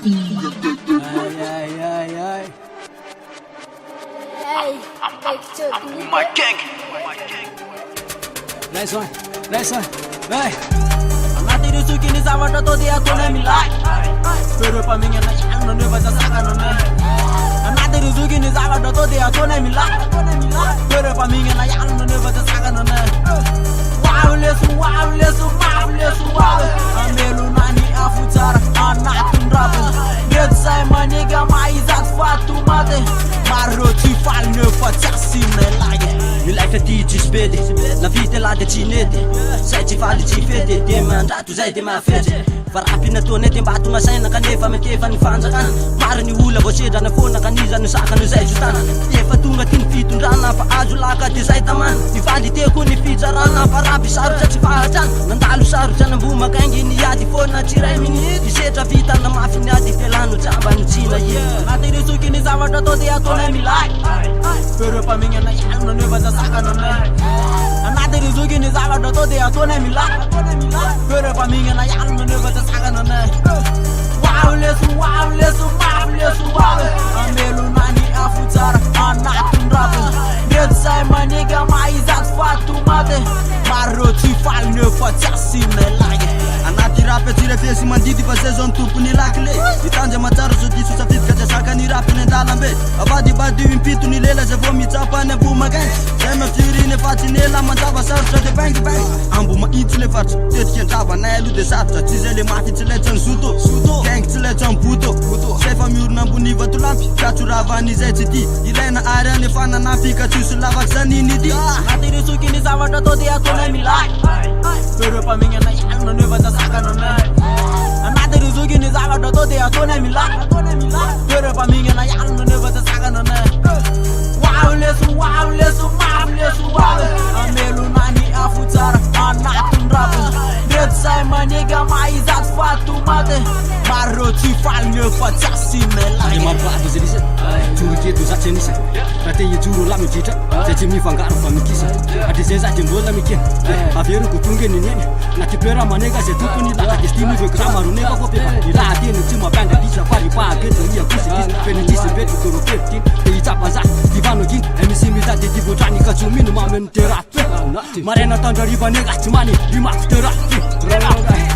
My gang. Nice one. Hey. Anate rizuki ni zavatra tao dia ataonay milay. Toeram-paminana ihany no nefa sasakana anay. Anate rizuki ni zavatra tao dia ataonay milay. Toeram-paminana ihany no nefa sasakana anay. Wow leso amelona ny afo tsara anatin'ny rapiny. Reto zay maniga mahizaty fatomate. Maro tsy faly nefa tsy asinay lagy. Milay fety tsisy bedy na vita lady tsy nety zay tsy faly tsy fety de mandrato zay de mahafety fa rapina taonay de mba tonga saina kanefa metefa ny fanjakana maro ny ola voasedrana foana kanizany sakany zay zotana efa tonga ty ny fitondrana fa azo laka de zay tamana nivaly teko ny fitsarana fa rapy sarotra tsy fahatrana nandalo sarotra nambomakaingy ny ady foana tsy ray minity setra vitana mafy ny ady felano jamba ny tsina anaty risoky ny zavatra tao de ataonay milay toeram-paminana ihany no nefa sasakana anay anaty rizoky ny zavatra tao de ataonay milay toeram-paminana ihany no nefa sasakana anay wow leso amelona ny afo tsara anatin'ny rapiny reto zay maniga mahizaty fatomate maro tsy faly nefa tsy asinay lagy anaty rapy atsira fesy mandidy fa zay zao ny tompony lakile itanja matsara zao diso safidyka tsy asakany rapiny andalambe avadibady impito ny lela zay vao mitsapany ambomakay zay mafiriny efa tsy nela manjava sarotra de bangibang ambo mahitsy le farotra tetika andravanay aloha de sarotra tsy zay le mafy tsy laitsany zoto gang tsy laitsany boto zay fa miorona ambony vatolampy katsoravan'izay tsy ty ilaina ary any efa nanafika tsisy lavaky zaniny ity anaty risoky ny zavatra tao de ataonay milay toeram-paminana ihany no nefa sasakana anay anaty risoky ny zavatra tao de ataonay milay toeram-paminana ihany no nefa sasakana anay wow leso amelona ny afo tsara anatin'ny rapiny reto zay maniga mahizaty fatomate maro tsy faly nefa tsy asinay lagy mababo zay lisa joroketo za tsy anisa raha te hijoro la midritra zay tsy mifangaro fa mikisa atri zay za de mbola mikena averiko tonga eny eny na tipera manega zay tokony laka destiny vegra maro nefa fo pefa ilaha teny tsy mapanga lisa fa ripahaketo iakosidisa fenindisy betro toropetiny de hitsapa za divanokiny emisy mitady divotrany katsomino mameno terape marena tandrariva nega tsy many limako terape